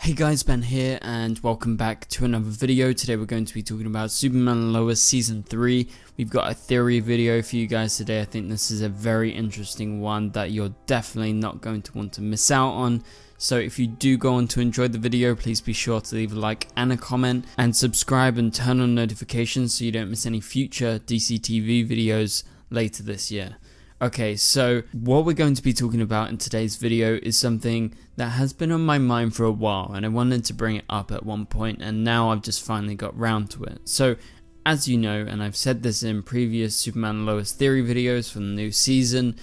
Hey guys, Ben here and welcome back to another video. Today we're going to be talking about Superman and Lois Season 3. We've got a theory video for you guys today. I think this is a very interesting one that you're definitely not going to want to miss out on. So if you do go on to enjoy the video, please be sure to leave a like and a comment and subscribe and turn on notifications so you don't miss any future DCTV videos later this year. Okay, so what we're going to be talking about in today's video is something that has been on my mind for a while, and I wanted to bring it up at one point, and now I've just finally got round to it. So, as you know, and I've said this in previous Superman and Lois theory videos for the new season,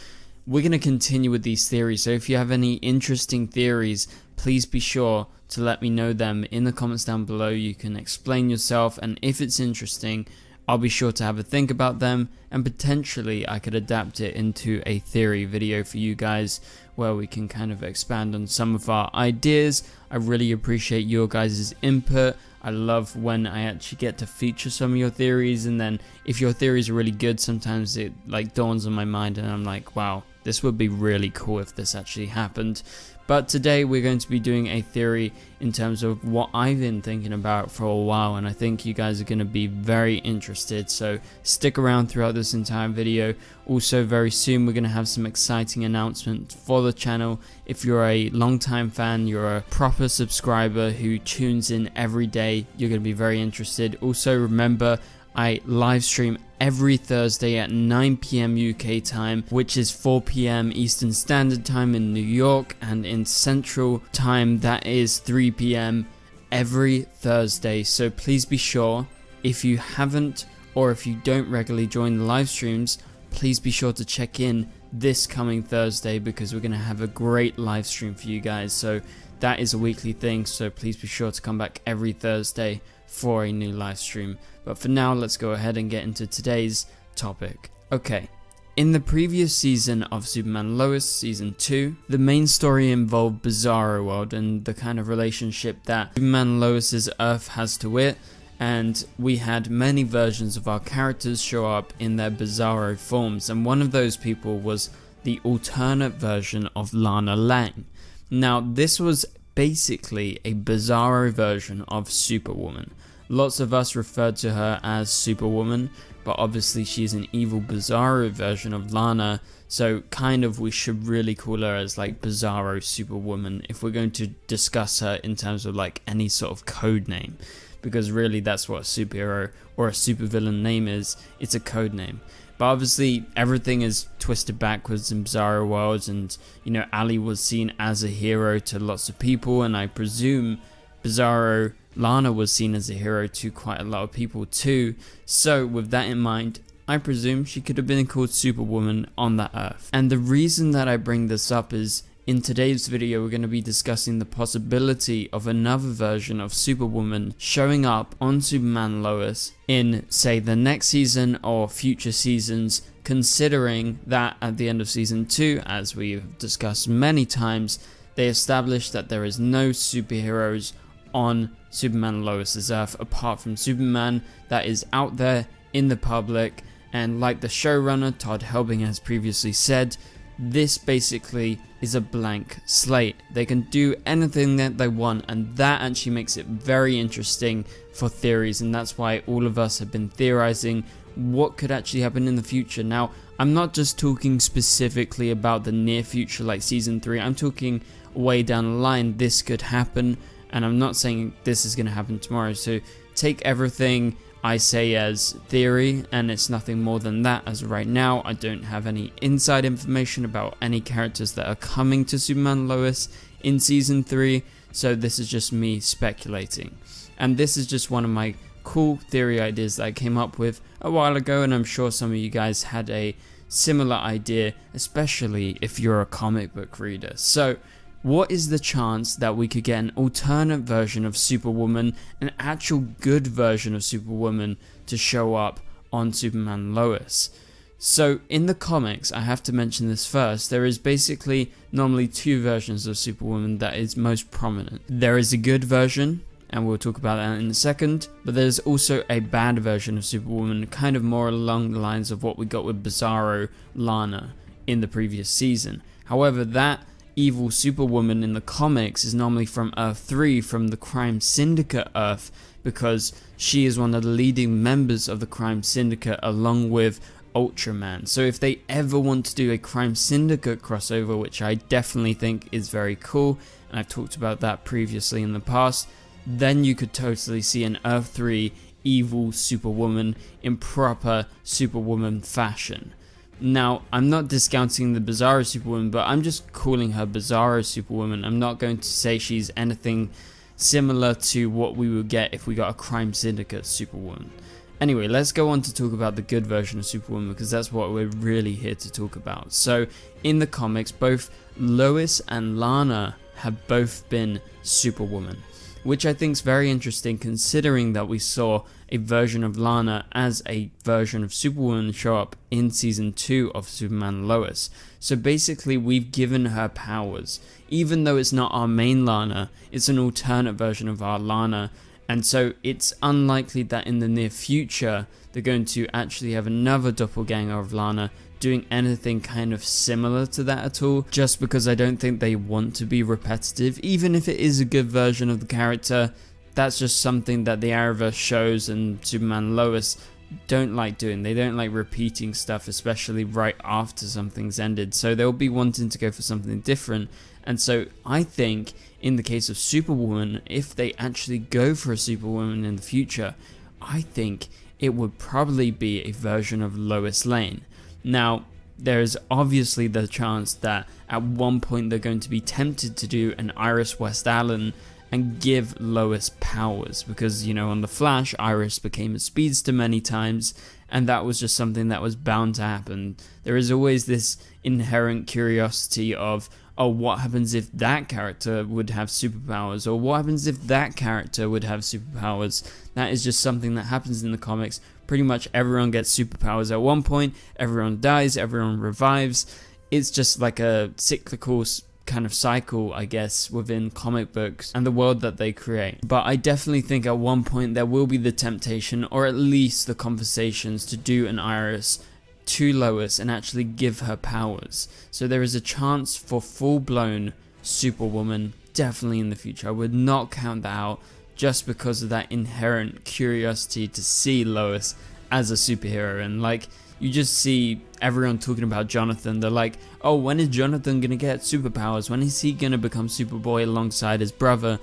we're going to continue with these theories. So if you have any interesting theories, please be sure to let me know them in the comments down below. You can explain yourself, and if it's interesting, I'll be sure to have a think about them, and potentially I could adapt it into a theory video for you guys where we can kind of expand on some of our ideas. I really appreciate your guys' input. I love when I actually get to feature some of your theories, and then if your theories are really good, sometimes it like dawns on my mind and I'm like, wow, this would be really cool if this actually happened. But today we're going to be doing a theory in terms of what I've been thinking about for a while, and I think you guys are going to be very interested, so stick around throughout this entire video. Also, very soon we're going to have some exciting announcements for the channel. If you're a long-time fan, you're a proper subscriber who tunes in every day, you're going to be very interested. Also, remember, I live stream every Thursday at 9 PM UK time, which is 4 PM Eastern Standard Time in New York, and in Central Time that is 3 PM every Thursday. So please be sure, if you haven't or if you don't regularly join the live streams, please be sure to check in this coming Thursday because we're going to have a great live stream for you guys. So that is a weekly thing, so please be sure to come back every Thursday for a new live stream. But for now, let's go ahead and get into today's topic. Okay, in the previous season of Superman and Lois, Season 2, the main story involved Bizarro world and the kind of relationship that Superman and Lois's Earth has to it, and we had many versions of our characters show up in their Bizarro forms, and one of those people was the alternate version of Lana Lang. Now, this was basically a Bizarro version of Superwoman. Lots of us referred to her as Superwoman, but obviously she's an evil Bizarro version of Lana, so kind of we should really call her as like Bizarro Superwoman if we're going to discuss her in terms of like any sort of code name, because really that's what a superhero or a supervillain name is. It's a code name. But obviously everything is twisted backwards in Bizarro worlds, and you know, Ali was seen as a hero to lots of people, and I presume Bizarro Lana was seen as a hero to quite a lot of people too. So with that in mind, I presume she could have been called Superwoman on that Earth. And the reason that I bring this up is, in today's video we're going to be discussing the possibility of another version of Superwoman showing up on Superman and Lois in, say, the next season or future seasons, considering that at the end of Season 2, as we've discussed many times, they established that there is no superheroes on Superman and Lois's Earth apart from Superman that is out there in the public, and like the showrunner Todd Helbing has previously said, this basically is a blank slate. They can do anything that they want, and that actually makes it very interesting for theories, and that's why all of us have been theorizing what could actually happen in the future. Now, I'm not just talking specifically about the near future like Season 3, I'm talking way down the line. This could happen, and I'm not saying this is going to happen tomorrow, so take everything I say as theory, and it's nothing more than that as of right now. I don't have any inside information about any characters that are coming to Superman and Lois in Season 3, so this is just me speculating. And this is just one of my cool theory ideas that I came up with a while ago, and I'm sure some of you guys had a similar idea, especially if you're a comic book reader. So what is the chance that we could get an alternate version of Superwoman, an actual good version of Superwoman, to show up on Superman and Lois? So in the comics, I have to mention this first, there is basically normally two versions of Superwoman that is most prominent. There is a good version, and we'll talk about that in a second, but there's also a bad version of Superwoman, kind of more along the lines of what we got with Bizarro Lana in the previous season. However, that evil Superwoman in the comics is normally from Earth 3, from the Crime Syndicate Earth, because she is one of the leading members of the Crime Syndicate along with Ultraman. So if they ever want to do a Crime Syndicate crossover, which I definitely think is very cool, and I've talked about that previously in the past, then you could totally see an Earth 3 evil Superwoman in proper Superwoman fashion. Now, I'm not discounting the Bizarro Superwoman, but I'm just calling her Bizarro Superwoman. I'm not going to say she's anything similar to what we would get if we got a Crime Syndicate Superwoman. Anyway, let's go on to talk about the good version of Superwoman, because that's what we're really here to talk about. So, in the comics, both Lois and Lana have both been Superwoman, which I think is very interesting, considering that we saw a version of Lana as a version of Superwoman show up in season 2 of Superman and Lois. So basically we've given her powers. Even though it's not our main Lana, it's an alternate version of our Lana, and so it's unlikely that in the near future they're going to actually have another doppelganger of Lana doing anything kind of similar to that at all, just because I don't think they want to be repetitive. Even if it is a good version of the character, that's just something that the Arrowverse shows and Superman and Lois don't like doing. They don't like repeating stuff, especially right after something's ended, so they'll be wanting to go for something different. And so I think in the case of Superwoman, if they actually go for a Superwoman in the future, I think it would probably be a version of Lois Lane. Now, there is obviously the chance that at one point they're going to be tempted to do an Iris West Allen and give Lois powers, because, you know, on The Flash, Iris became a speedster many times, and that was just something that was bound to happen. There is always this inherent curiosity of, oh, what happens if that character would have superpowers, or what happens if that character would have superpowers? That is just something that happens in the comics. Pretty much everyone gets superpowers at one point, everyone dies, everyone revives. It's just like a cyclical kind of cycle, I guess, within comic books and the world that they create. But I definitely think at one point there will be the temptation, or at least the conversations, to do an Iris to Lois and actually give her powers. So there is a chance for full-blown Superwoman definitely in the future. I would not count that out, just because of that inherent curiosity to see Lois as a superhero. And like, you just see everyone talking about Jonathan. They're like, oh, when is Jonathan gonna get superpowers? When is he gonna become Superboy alongside his brother?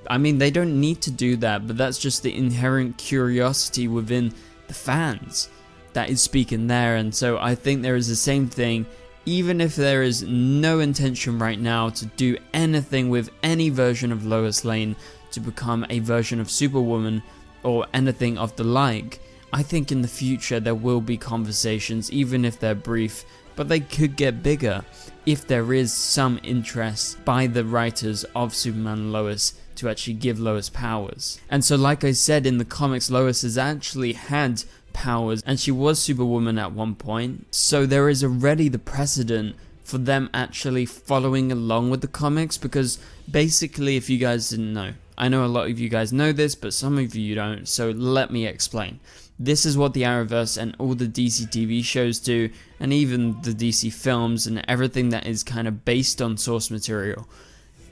I mean, they don't need to do that, but that's just the inherent curiosity within the fans that is speaking there. And so I think there is the same thing, even if there is no intention right now to do anything with any version of Lois Lane to become a version of Superwoman or anything of the like. I think in the future there will be conversations, even if they're brief, but they could get bigger if there is some interest by the writers of Superman and Lois to actually give Lois powers. And so, like I said, in the comics, Lois has actually had powers and she was Superwoman at one point, so there is already the precedent for them actually following along with the comics. Because basically, if you guys didn't know, I know a lot of you guys know this, but some of you don't, so let me explain. This is what the Arrowverse and all the DC TV shows do, and even the DC films and everything that is kind of based on source material.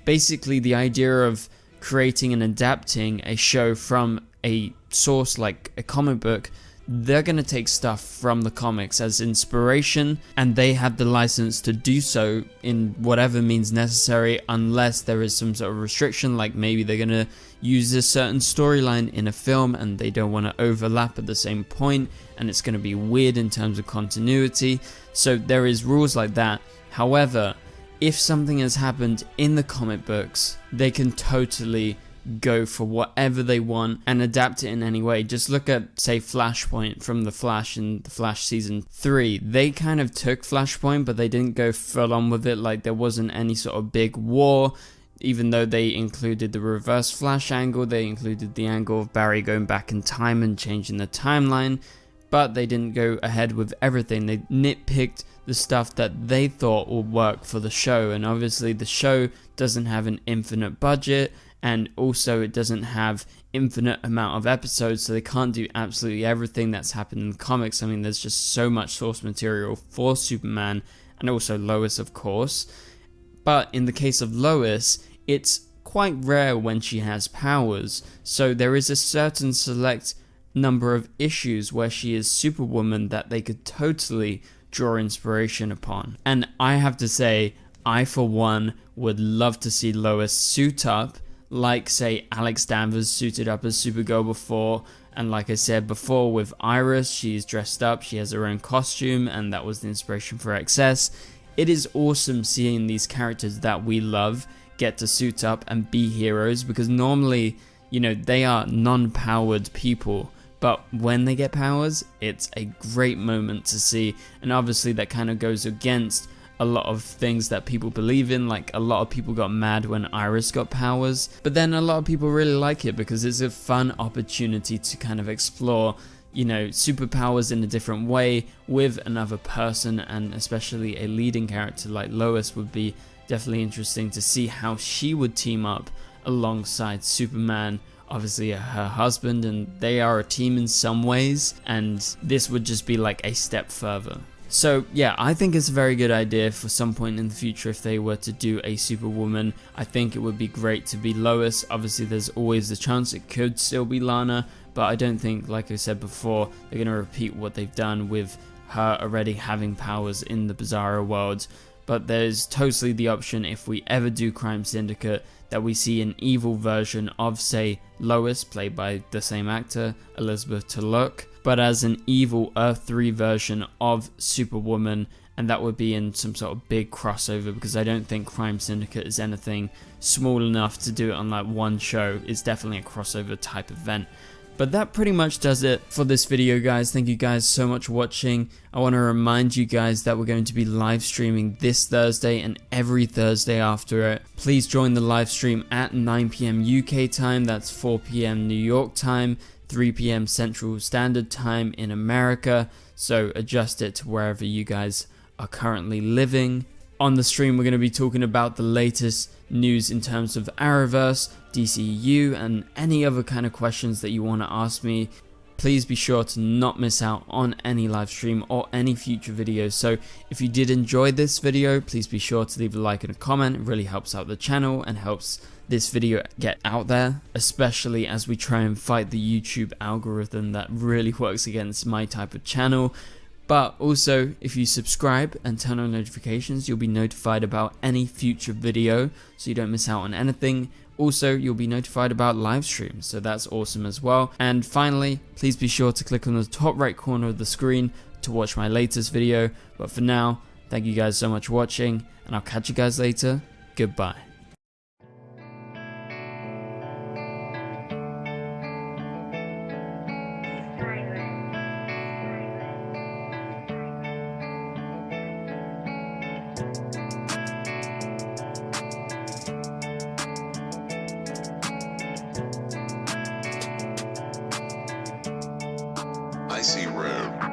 Basically, the idea of creating and adapting a show from a source like a comic book, they're going to take stuff from the comics as inspiration, and they have the license to do so in whatever means necessary, unless there is some sort of restriction, like maybe they're going to use a certain storyline in a film and they don't want to overlap at the same point, and it's going to be weird in terms of continuity. So there is rules like that. However, if something has happened in the comic books, they can totally go for whatever they want and adapt it in any way. Just look at, say, Flashpoint from The Flash in The Flash season 3. They kind of took Flashpoint, but they didn't go full on with it. Like, there wasn't any sort of big war, even though they included the Reverse Flash angle. They included the angle of Barry going back in time and changing the timeline, but they didn't go ahead with everything. They nitpicked the stuff that they thought would work for the show, and obviously the show doesn't have an infinite budget, and also it doesn't have infinite amount of episodes, so they can't do absolutely everything that's happened in the comics. I mean, there's just so much source material for Superman, and also Lois, of course. But in the case of Lois, it's quite rare when she has powers, so there is a certain select number of issues where she is Superwoman that they could totally draw inspiration upon. And I have to say, I for one would love to see Lois suit up like, say, Alex Danvers suited up as Supergirl before. And like I said before, with Iris, she's dressed up, she has her own costume, and that was the inspiration for XS. It is awesome seeing these characters that we love get to suit up and be heroes, because normally, you know, they are non-powered people, but when they get powers, it's a great moment to see. And obviously that kind of goes against a lot of things that people believe in. Like, a lot of people got mad when Iris got powers, but then a lot of people really like it because it's a fun opportunity to kind of explore, you know, superpowers in a different way with another person, and especially a leading character like Lois would be definitely interesting to see how she would team up alongside Superman, obviously her husband, and they are a team in some ways, and this would just be like a step further. So yeah, I think it's a very good idea for some point in the future if they were to do a Superwoman. I think it would be great to be Lois. Obviously there's always the chance it could still be Lana, but I don't think, like I said before, they're going to repeat what they've done with her already having powers in the Bizarro world. But there's totally the option, if we ever do Crime Syndicate, that we see an evil version of, say, Lois, played by the same actor, Elizabeth Tulloch, but as an evil Earth 3 version of Superwoman, and that would be in some sort of big crossover, because I don't think Crime Syndicate is anything small enough to do it on like one show. It's definitely a crossover type event. But that pretty much does it for this video, guys. Thank you guys so much for watching. I want to remind you guys that we're going to be live streaming this Thursday and every Thursday after it. Please join the live stream at 9 PM UK time. That's 4 PM New York time, 3 PM Central Standard Time in America. So adjust it to wherever you guys are currently living. On the stream, we're going to be talking about the latest news in terms of Arrowverse, DCEU, and any other kind of questions that you want to ask me. Please be sure to not miss out on any live stream or any future videos. So if you did enjoy this video, please be sure to leave a like and a comment. It really helps out the channel and helps this video get out there, especially as we try and fight the YouTube algorithm that really works against my type of channel. But also, if you subscribe and turn on notifications, you'll be notified about any future video, so you don't miss out on anything. Also, you'll be notified about live streams, so that's awesome as well. And finally, please be sure to click on the top right corner of the screen to watch my latest video. But for now, thank you guys so much for watching, and I'll catch you guys later. Goodbye. I see red.